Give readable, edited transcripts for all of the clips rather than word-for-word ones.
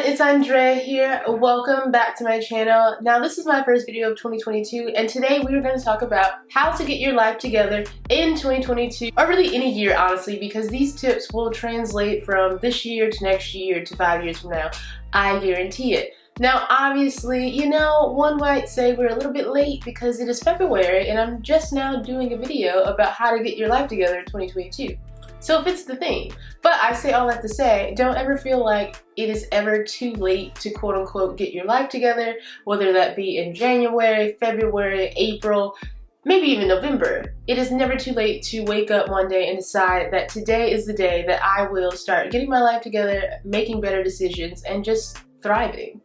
it's Andrea here. Welcome back to my channel. Now this is my first video of 2022 and today we are going to talk about how to get your life together in 2022 or really any year honestly, because these tips will translate from this year to next year to 5 years from now. I guarantee it. Now obviously, you know, one might say we're a little bit late because it is February and I'm just now doing a video about how to get your life together in 2022. So it fits the theme. But I say all that to say, don't ever feel like it is ever too late to quote unquote get your life together, whether that be in January, February, April, maybe even November. It is never too late to wake up one day and decide that today is the day that I will start getting my life together, making better decisions, and just thriving.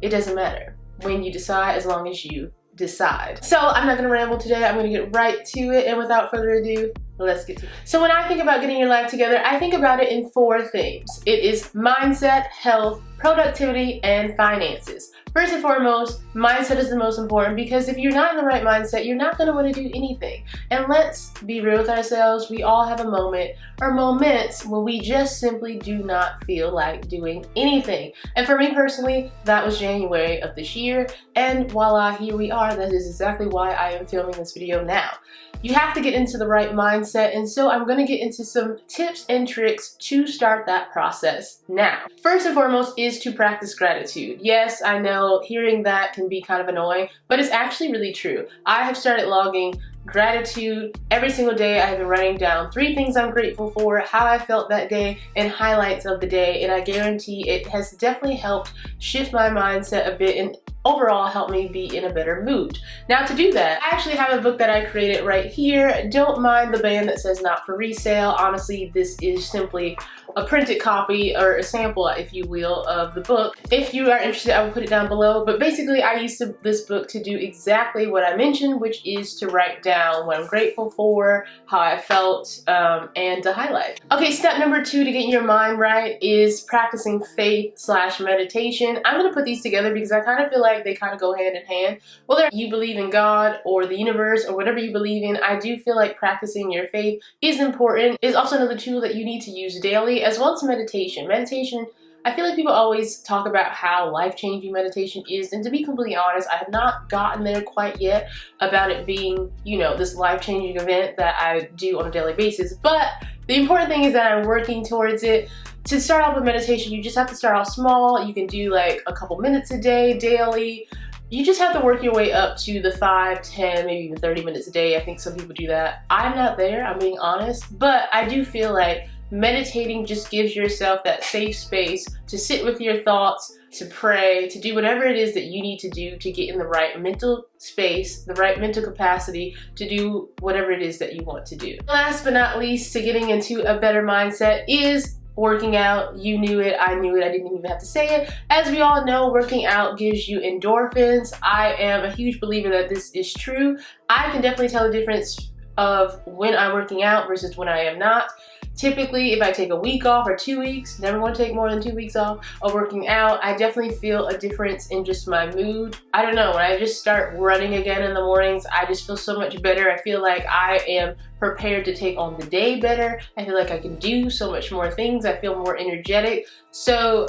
It doesn't matter when you decide, as long as you decide. So I'm not gonna ramble today, I'm gonna get right to it, and without further ado, let's get to it. So when I think about getting your life together, I think about it in 4 themes. It is mindset, health, productivity, and finances. First and foremost, mindset is the most important because if you're not in the right mindset, you're not going to want to do anything. And let's be real with ourselves, we all have a moment or moments when we just simply do not feel like doing anything. And for me personally, that was January of this year, and voila, here we are. That is exactly why I am filming this video now. You have to get into the right mindset, and so I'm going to get into some tips and tricks to start that process now. First and foremost is to practice gratitude. Yes, I know hearing that can be kind of annoying, but it's actually really true. I have started logging gratitude every single day. I have been writing down 3 things I'm grateful for, how I felt that day, and highlights of the day, and I guarantee it has definitely helped shift my mindset a bit and overall help me be in a better mood. Now to do that, I actually have a book that I created right here. Don't mind the band that says not for resale. Honestly, this is simply a printed copy or a sample, if you will, of the book. If you are interested, I will put it down below. But basically, I used this book to do exactly what I mentioned, which is to write down what I'm grateful for, how I felt, and to highlight. Okay, step number 2 to getting your mind right is practicing faith/meditation. I'm gonna put these together because I kind of feel like they kind of go hand in hand. Whether you believe in God or the universe or whatever you believe in, I do feel like practicing your faith is important. It's also another tool that you need to use daily, as well as meditation. Meditation, I feel like people always talk about how life-changing meditation is, and to be completely honest, I have not gotten there quite yet about it being, you know, this life-changing event that I do on a daily basis. But the important thing is that I'm working towards it. To start off with meditation, you just have to start off small. You can do like a couple minutes a day, daily. You just have to work your way up to the 5, 10, maybe even 30 minutes a day. I think some people do that. I'm not there, I'm being honest, but I do feel like meditating just gives yourself that safe space to sit with your thoughts, to pray, to do whatever it is that you need to do to get in the right mental space, the right mental capacity to do whatever it is that you want to do. Last but not least, to getting into a better mindset is working out. You knew it, I knew it, I didn't even have to say it. As we all know, working out gives you endorphins. I am a huge believer that this is true. I can definitely tell the difference of when I'm working out versus when I am not. Typically, if I take a week off or 2 weeks, never want to take more than 2 weeks off of working out, I definitely feel a difference in just my mood. I don't know, when I just start running again in the mornings, I just feel so much better. I feel like I am prepared to take on the day better. I feel like I can do so much more things. I feel more energetic. So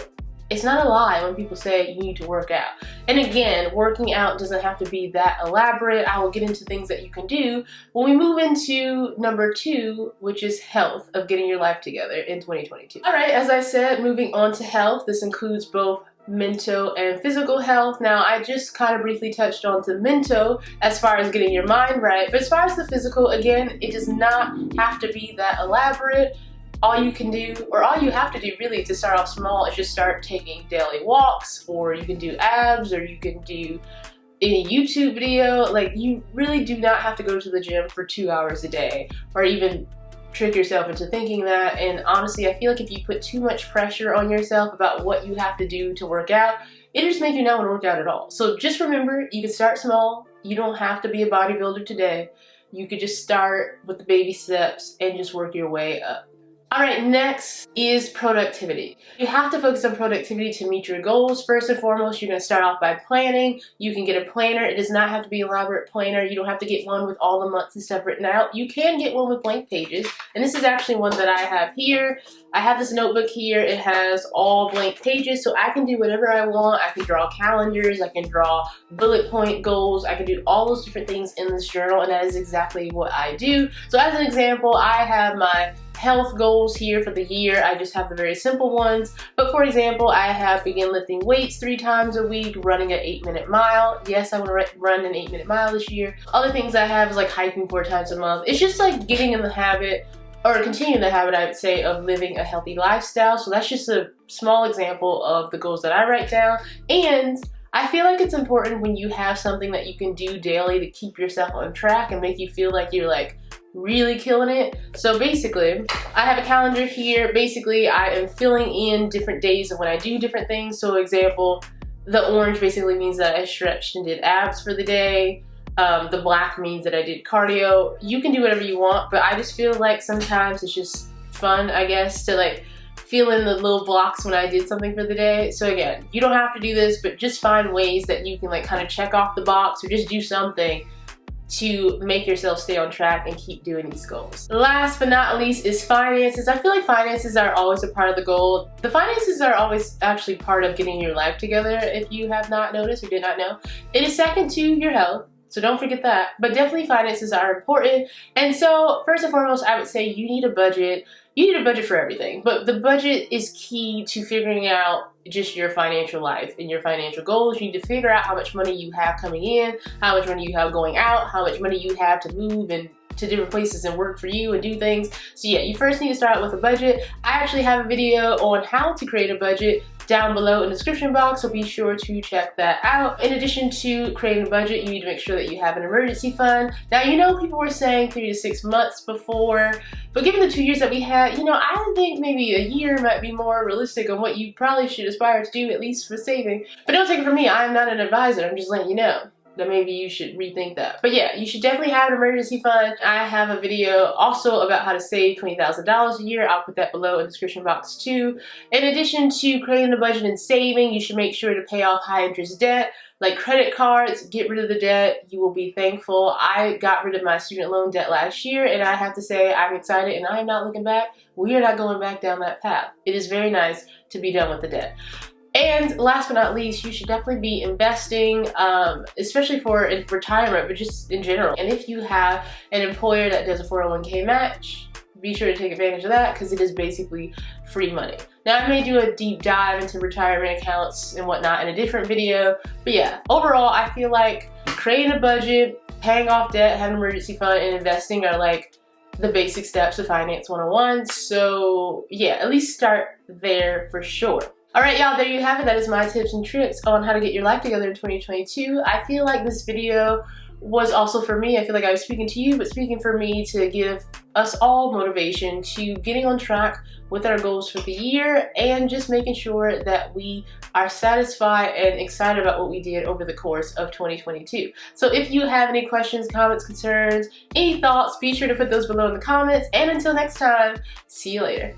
it's not a lie when people say you need to work out. And again, working out doesn't have to be that elaborate. I will get into things that you can do when we move into number 2, which is health, of getting your life together in 2022. All right, as I said, moving on to health. This includes both mental and physical health. Now, I just kind of briefly touched on the mental as far as getting your mind right, but as far as the physical, again, it does not have to be that elaborate. All you can do, or all you have to do really to start off small, is just start taking daily walks, or you can do abs, or you can do any YouTube video. Like, you really do not have to go to the gym for 2 hours a day, or even trick yourself into thinking that. And honestly, I feel like if you put too much pressure on yourself about what you have to do to work out, it just makes you not want to work out at all. So just remember, you can start small. You don't have to be a bodybuilder today. You could just start with the baby steps and just work your way up. Alright, next is productivity. You have to focus on productivity to meet your goals. First and foremost, you're going to start off by planning. You can get a planner. It does not have to be an elaborate planner. You don't have to get one with all the months and stuff written out. You can get one with blank pages. And this is actually one that I have here. I have this notebook here. It has all blank pages, so I can do whatever I want. I can draw calendars. I can draw bullet point goals. I can do all those different things in this journal, and that is exactly what I do. So as an example, I have my health goals here for the year. I just have the very simple ones. But for example, I have begin lifting weights 3 times a week, running an 8-minute mile. Yes, I want to run an 8-minute mile this year. Other things I have is like hiking 4 times a month. It's just like getting in the habit, or continuing the habit, I would say, of living a healthy lifestyle. So that's just a small example of the goals that I write down. And I feel like it's important when you have something that you can do daily to keep yourself on track and make you feel like you're like really killing it. So basically, I have a calendar here. Basically, I am filling in different days of when I do different things. So example, the orange basically means that I stretched and did abs for the day. The black means that I did cardio. You can do whatever you want, but I just feel like sometimes it's just fun, I guess, to like fill in the little blocks when I did something for the day. So again, you don't have to do this, but just find ways that you can like kind of check off the box or just do something to make yourself stay on track and keep doing these goals. Last but not least is finances. I feel like finances are always a part of the goal. The finances are always actually part of getting your life together, if you have not noticed or did not know. It is second to your health, so don't forget that. But definitely finances are important. And so first and foremost, I would say you need a budget. You need a budget for everything, but the budget is key to figuring out just your financial life and your financial goals. You need to figure out how much money you have coming in, how much money you have going out, how much money you have to move and to different places and work for you and do things. So yeah, you first need to start with a budget. I actually have a video on how to create a budget down below in the description box, so be sure to check that out. In addition to creating a budget, you need to make sure that you have an emergency fund. Now, you know, people were saying 3 to 6 months before, but given the 2 years that we had, you know, I think maybe a year might be more realistic on what you probably should aspire to do, at least for saving. But don't take it from me, I'm not an advisor, I'm just letting you know that maybe you should rethink that. But yeah, you should definitely have an emergency fund. I have a video also about how to save $20,000 a year. I'll put that below in the description box too. In addition to creating a budget and saving, you should make sure to pay off high interest debt like credit cards. Get rid of the debt. You will be thankful. I got rid of my student loan debt last year, and I have to say I'm excited and I am not looking back. We are not going back down that path. It is very nice to be done with the debt. And last but not least, you should definitely be investing, especially for retirement, but just in general. And if you have an employer that does a 401k match, be sure to take advantage of that because it is basically free money. Now, I may do a deep dive into retirement accounts and whatnot in a different video, but yeah, overall, I feel like creating a budget, paying off debt, having an emergency fund, and investing are like the basic steps of Finance 101. So yeah, at least start there for sure. Alright y'all, there you have it. That is my tips and tricks on how to get your life together in 2022. I feel like this video was also for me. I feel like I was speaking to you, but speaking for me to give us all motivation to getting on track with our goals for the year and just making sure that we are satisfied and excited about what we did over the course of 2022. So if you have any questions, comments, concerns, any thoughts, be sure to put those below in the comments. And until next time, see you later.